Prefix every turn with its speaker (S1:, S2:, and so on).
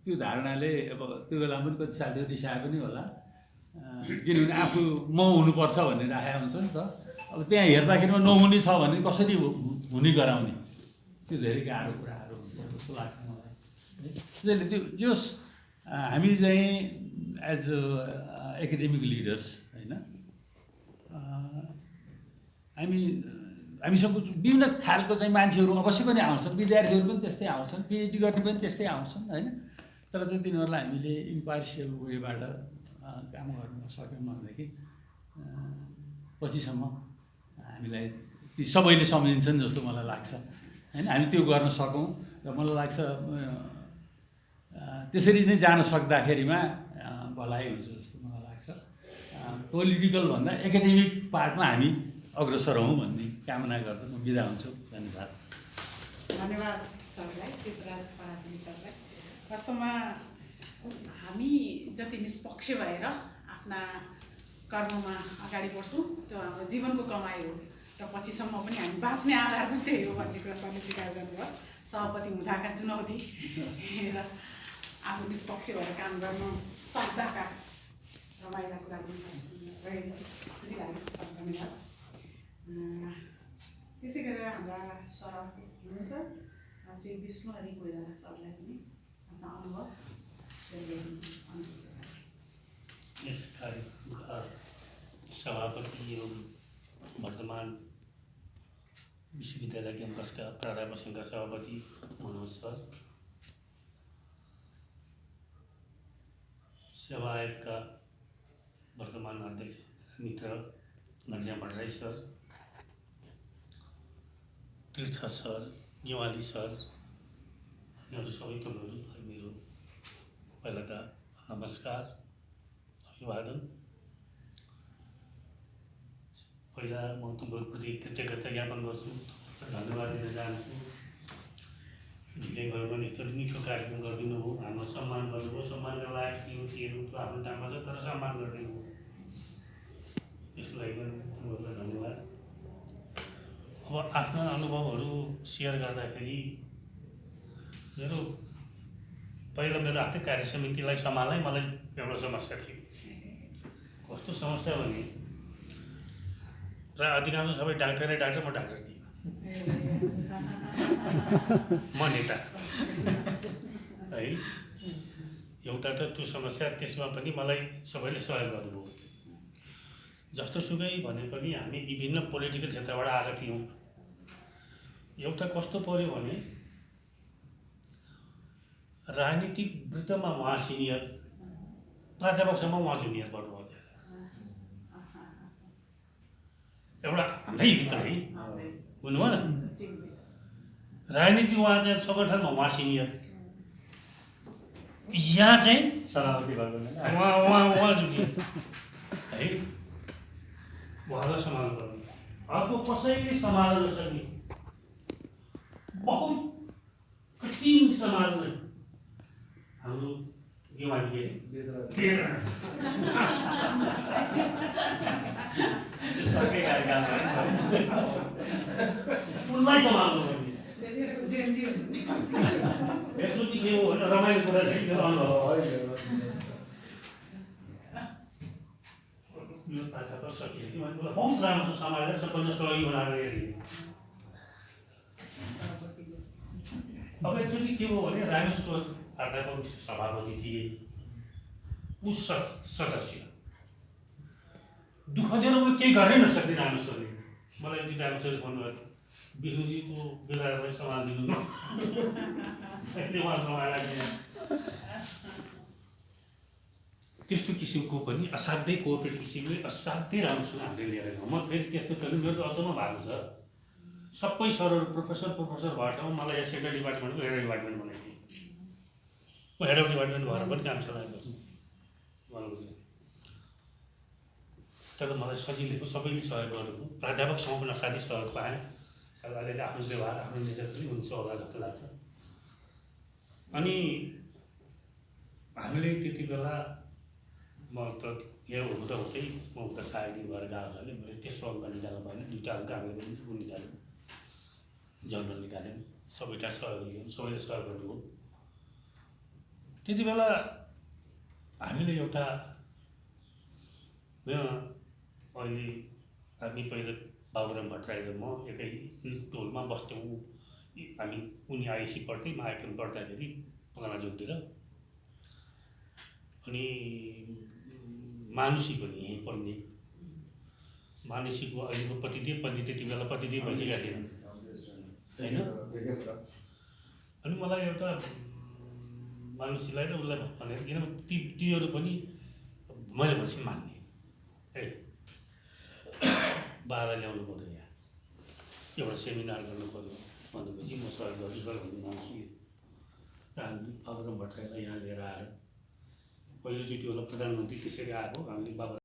S1: त्यो धारणाले अब त्यो बेला पनि कति साल रिसाए पनि होला, किनभने आफू म हुनुपर्छ भन्ने राखेको हुन्छ नि त। अब त्यहाँ हेर्दाखेरिमा नहुने छ भने कसरी हुने गराउने, त्यो धेरै गाह्रो कुराहरू हुन्छ जस्तो लाग्छ मलाई। त्यसैले त्यो हामी चाहिँ एज एकाडेमिक लिडर्स होइन, हामीसँग विभिन्न खालको चाहिँ मान्छेहरू अवश्य पनि आउँछन्, विद्यार्थीहरू पनि त्यस्तै आउँछन्, पिएचडी गर्ने पनि त्यस्तै आउँछन् होइन। तर चाहिँ तिनीहरूलाई हामीले इम्पार्सियल वेबाट काम गर्न सक्यौँ भनेदेखि पछिसम्म हामीलाई ती सबैले सम्झिन्छन् जस्तो मलाई लाग्छ होइन। हामी त्यो गर्न सकौँ र मलाई लाग्छ त्यसरी नै जान सक्दाखेरिमा भलाइ हुन्छ जस्तो मलाई लाग्छ। पोलिटिकल भन्दा एकाडेमिक पार्टमा हामी अग्रसर हौँ भन्ने कामना गर्दा म बिदा हुन्छु। धन्यवाद।
S2: धन्यवाद सरलाई, पृथ्वीराज पराजुली सरलाई। वास्तवमा हामी जति निष्पक्ष भएर आफ्ना कर्ममा अगाडि बढ्छौँ त्यो हाम्रो जीवनको कमाइ हो र पछिसम्म पनि हामी बाँच्ने आधार पनि त्यही हो भन्ने कुरा सरले सिकाएर जानुभयो। सभापति हुँदाका चुनौती र आफू निष्पक्ष भएर काम गर्न सक्दाका रमाइला कुराहरू रहेछ, खुसी लाग्यो। धन्यवाद। त्यसै गरेर हाम्रा सर हुनुहुन्छ श्री विष्णु हरि कोइराला सरलाई पनि आफ्नो अनुभव सेयर गर्नु।
S3: यस कार्यक्रमका सभापति एवं वर्तमान विश्वविद्यालय क्याम्पसका प्राध्यापक सङ्घका सभापति मनोज सर, सेवा आयोगका वर्तमान अध्यक्ष मित्र नन्या भट्टराई सर, तीर्थ सर, गेवाली सर, यिनीहरू सबै तपाईँहरूलाई मेरो पहिला त नमस्कार, अभिवादन। पहिला म तपाईँहरूप्रति कृतज्ञता ज्ञापन गर्छु, धन्यवाद दिन चाहन्छु। ढिलै भयो भने यस्तो मिठो कार्यक्रम गरिदिनु भयो, हाम्रो सम्मान गर्नुभयो। सम्मानका लायक थियो त्यो आफ्नो टाइममा छ, तर सम्मान गरिदिनु भयो, त्यसको लागि पनि तपाईँहरूलाई धन्यवाद। अब आफ्ना अनुभवहरू सेयर गर्दाखेरि पहिला मेरो आफ्नै कार्य समितिलाई सम्हाल्नै मलाई एउटा समस्या थियो। कस्तो समस्या भने प्रायः अधिकांश सबै डाक्टरै डाक्टर, म डाक्टर थिएँ, म नेता है। एउटा त त्यो समस्या, त्यसमा पनि मलाई सबैले सहयोग गर्नुभयो। जस्तो सुकै भने पनि हामी विभिन्न पोलिटिकल क्षेत्रबाट आएका थियौँ। एउटा कस्तो पर्यो भने राजनीतिक वृत्तमा उहाँ सिनियर, प्राध्यापकसम्म उहाँ जुनियर बढ्नुभएको थियो। एउटा हाम्रै भित्र है हुनुभयो न, राजनीति उहाँ चाहिँ सङ्गठनमा उहाँ सिनियर, यहाँ चाहिँ
S4: सभापति
S3: उहाँ जुनियर है। उहाँलाई सम्हाल्नु पर्ने, अर्को कसैले सम्हाल्न नसक्ने, बहुत कठिन सम्हाल्ने हाम्रो गेवाली उनलाई सम्हाल्नु पर्ने। यसो चाहिँ के हो भने रमाइलो कुरा चाहिँ मेरो अनुभव यो प्राध्यापक सकियो कि मैले बहुत राम्रोसँग सम्हालेर सबभन्दा सहयोगी बनाएर हेरेँ। अब एकचोटि के भयो भने रामेश्वर प्राध्यापक सभापति थिए, उस सदस्य दुःख दिएर उसले केही गर्नै नसक्ने रामेश्वरले। मलाई चाहिँ रामेश्वरले भन्नुभयो, विष्णुजीको बेलालाई सम्हालिदिनु न, उहाँ सम्हालेर। त्यस्तो किसिमको पनि असाध्यै कोअपरेट किसिमले असाध्यै राम्रोसँग हामीले लिएर गयौँ। म फेरि त्यस्तो त मेरो त अचम्म भएको छ, सबै सरहरू प्रोफेसर भएको ठाउँमा मलाई यहाँ सेन्ट्रल डिपार्टमेन्टको हेड डिपार्टमेन्ट बनाइदिएँ। म हेड अफ डिपार्टमेन्ट भएर पनि काम चलाएको छु। तर मलाई सजिलो सबैले सहयोग गर्नुभयो, प्राध्यापकसँग पनि असाध्यै सहयोग पाएँ। सायद अलिअलि आफ्नो व्यवहार, आफ्नो नेचर पनि हुन्छ होला जस्तो लाग्छ। अनि हामीले त्यति बेला म त यहाँ हुँदै म उता सहायक भएर गएको भने मैले तेस्रो अङ्क निकाल्नु भएन, दुईवटा अङ्क हामीले पनि ऊ निकाल्यौँ, जनरल निकाल्यौँ। सबैवटा सहयोग लियौँ, सबैले सहयोग गर्नुभयो। त्यति बेला हामीले एउटा अहिले हामी पहिला बाबुराम भट्टराई र म एकै टोलमा बस्थ्यौँ। हामी उनी आइएससी पढ्थे, म आइकन पढ्दाखेरि पगलाजुलतिर। अनि मानुसी पनि यहीँ पढ्ने। मानुसीको अहिलेको पतिदेव पनि त्यति बेला पतिदेव भइसकेका थिएन होइन। अनि मलाई एउटा मानुसीलाई र उसलाई भनेर, किनभने तिनीहरू पनि मैले भनेपछि मान्ने है, बाह्र ल्याउनु पऱ्यो यहाँ एउटा सेमिनार गर्नु पऱ्यो भनेपछि म सहयोग गर्छु सर भन्ने मान्छे र हामी बाबुराम भट्टराईलाई यहाँ लिएर आएर पहिलोचोटि होला प्रधानमन्त्री त्यसरी आएको। हामीले बाबा